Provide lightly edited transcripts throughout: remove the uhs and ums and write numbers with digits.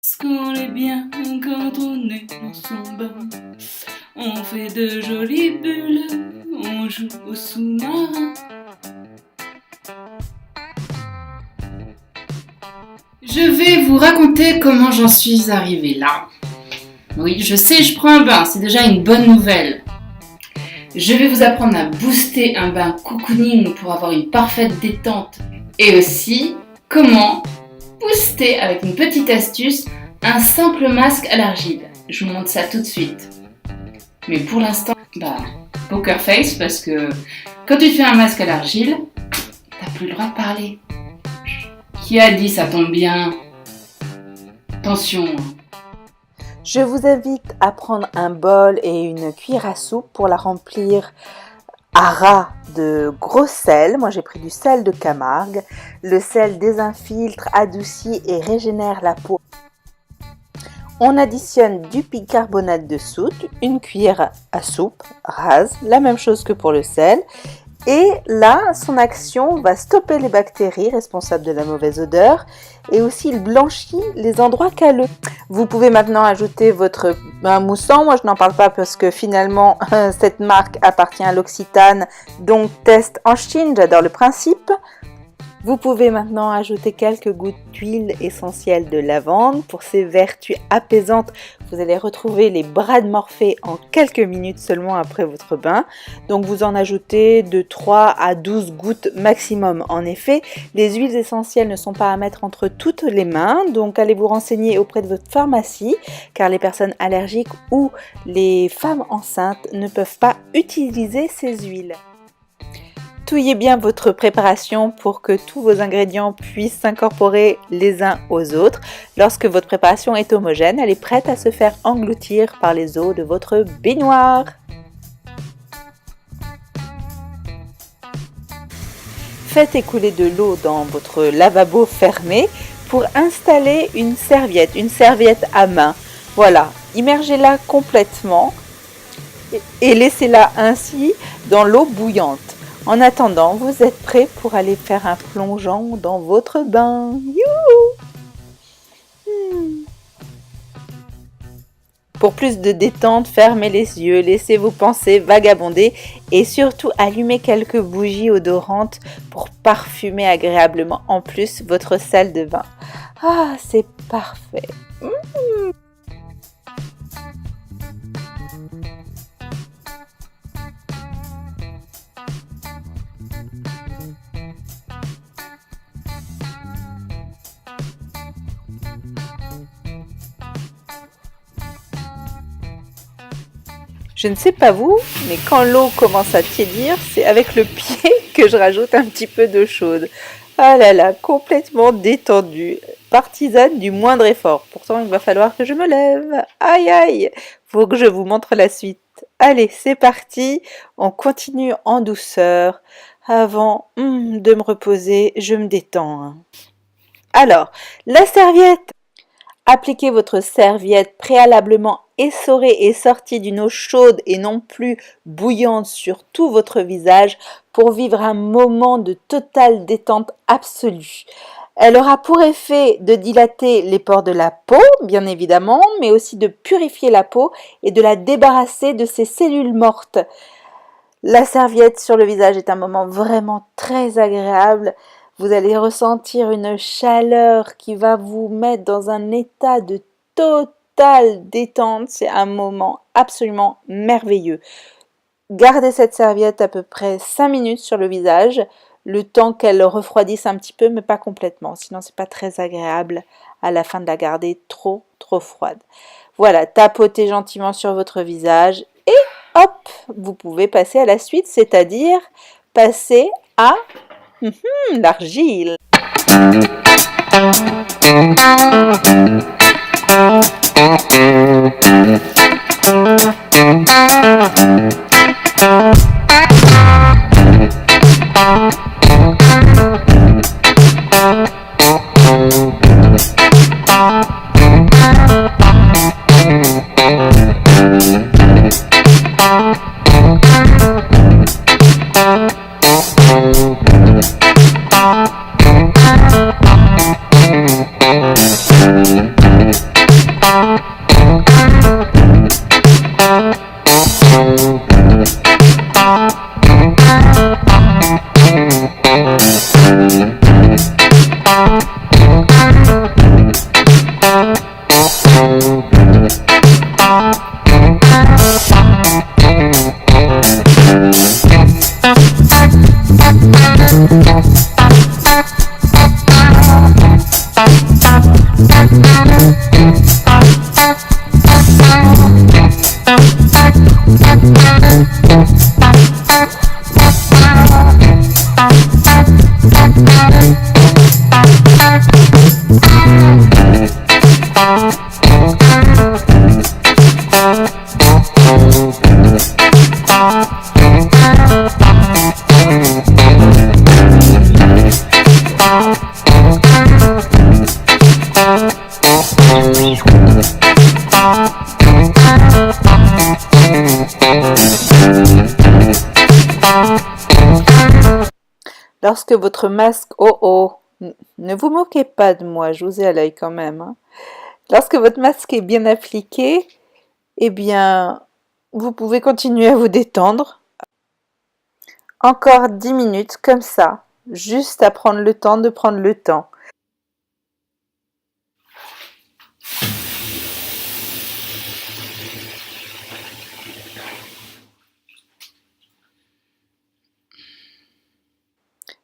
Parce qu'on est bien quand on est dans son bain. On fait de jolies bulles, on joue au sous-marin. Je vais vous raconter comment j'en suis arrivée là. Oui, je sais, je prends un bain, c'est déjà une bonne nouvelle. Je vais vous apprendre à booster un bain cocooning pour avoir une parfaite détente. Et aussi, comment booster avec une petite astuce un simple masque à l'argile. Je vous montre ça tout de suite. Mais pour l'instant, poker face, parce que quand tu fais un masque à l'argile, t'as plus le droit de parler. Qui a dit ça tombe bien? Attention. Je vous invite à prendre un bol et une cuillère à soupe pour la remplir à ras de gros sel. Moi j'ai pris du sel de Camargue. Le sel désinfiltre, adoucit et régénère la peau. On additionne du bicarbonate de soude, une cuillère à soupe rase, la même chose que pour le sel. Et là, son action va stopper les bactéries responsables de la mauvaise odeur et aussi il blanchit les endroits calleux. Vous pouvez maintenant ajouter votre bain moussant. Moi, je n'en parle pas parce que finalement, cette marque appartient à l'Occitane, donc test en Chine, j'adore le principe. Vous pouvez maintenant ajouter quelques gouttes d'huile essentielle de lavande. Pour ses vertus apaisantes, vous allez retrouver les bras de Morphée en quelques minutes seulement après votre bain. Donc vous en ajoutez de 3 à 12 gouttes maximum. En effet, les huiles essentielles ne sont pas à mettre entre toutes les mains. Donc allez vous renseigner auprès de votre pharmacie car les personnes allergiques ou les femmes enceintes ne peuvent pas utiliser ces huiles. Touillez bien votre préparation pour que tous vos ingrédients puissent s'incorporer les uns aux autres. Lorsque votre préparation est homogène, elle est prête à se faire engloutir par les eaux de votre baignoire. Faites écouler de l'eau dans votre lavabo fermé pour installer une serviette à main. Voilà, immergez-la complètement et laissez-la ainsi dans l'eau bouillante. En attendant, vous êtes prêts pour aller faire un plongeon dans votre bain. Pour plus de détente, fermez les yeux, laissez vos pensées vagabonder et surtout allumez quelques bougies odorantes pour parfumer agréablement en plus votre salle de bain. Ah, c'est parfait. Je ne sais pas vous, mais quand l'eau commence à tiédir, c'est avec le pied que je rajoute un petit peu d'eau chaude. Ah là là, complètement détendue, partisane du moindre effort. Pourtant, il va falloir que je me lève. Aïe aïe, faut que je vous montre la suite. Allez, c'est parti, on continue en douceur. Avant de me reposer, je me détends. Alors, la serviette. Appliquez votre serviette préalablement essorée et sortie d'une eau chaude et non plus bouillante sur tout votre visage pour vivre un moment de totale détente absolue. Elle aura pour effet de dilater les pores de la peau, bien évidemment, mais aussi de purifier la peau et de la débarrasser de ses cellules mortes. La serviette sur le visage est un moment vraiment très agréable. Vous allez ressentir une chaleur qui va vous mettre dans un état de totale détente. C'est un moment absolument merveilleux. Gardez cette serviette à peu près 5 minutes sur le visage, le temps qu'elle refroidisse un petit peu, mais pas complètement. Sinon, c'est pas très agréable à la fin de la garder trop froide. Voilà, tapotez gentiment sur votre visage et hop, vous pouvez passer à la suite, c'est-à-dire passer à l'argile. Lorsque votre masque... Oh oh, ne vous moquez pas de moi, je vous ai à l'œil quand même, hein. Lorsque votre masque est bien appliqué, eh bien, vous pouvez continuer à vous détendre. Encore 10 minutes comme ça, juste à prendre le temps de prendre le temps.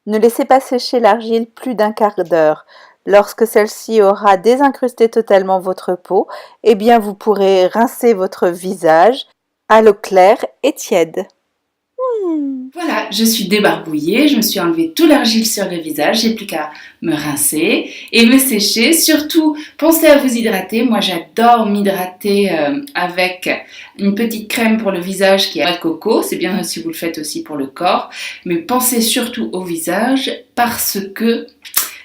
Ne laissez pas sécher l'argile plus d'1 quart d'heure. Lorsque celle-ci aura désincrusté totalement votre peau, eh bien vous pourrez rincer votre visage à l'eau claire et tiède. Voilà, je suis débarbouillée, je me suis enlevé tout l'argile sur le visage, j'ai plus qu'à me rincer et me sécher. Surtout, pensez à vous hydrater. Moi, j'adore m'hydrater avec une petite crème pour le visage qui est à de coco. C'est bien si vous le faites aussi pour le corps. Mais pensez surtout au visage parce que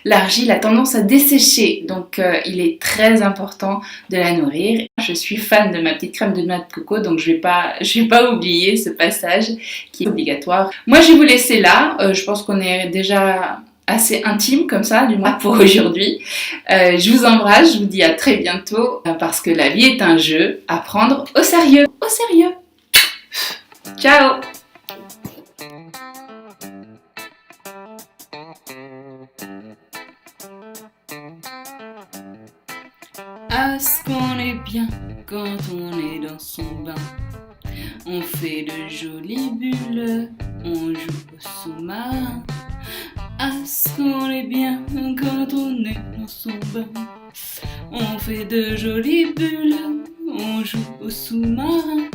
l'argile a tendance à dessécher, donc il est très important de la nourrir. Je suis fan de ma petite crème de noix de coco, donc je vais pas oublier ce passage qui est obligatoire. Moi, je vais vous laisser là. Je pense qu'on est déjà assez intime comme ça, du moins pour aujourd'hui. Je vous embrasse, je vous dis à très bientôt, parce que la vie est un jeu à prendre au sérieux. Au sérieux. Ciao. Ah, ce qu'on est bien quand on est dans son bain. On fait de jolies bulles, on joue au sous-marin. Ah, ce qu'on est bien quand on est dans son bain. On fait de jolies bulles, on joue au sous-marin.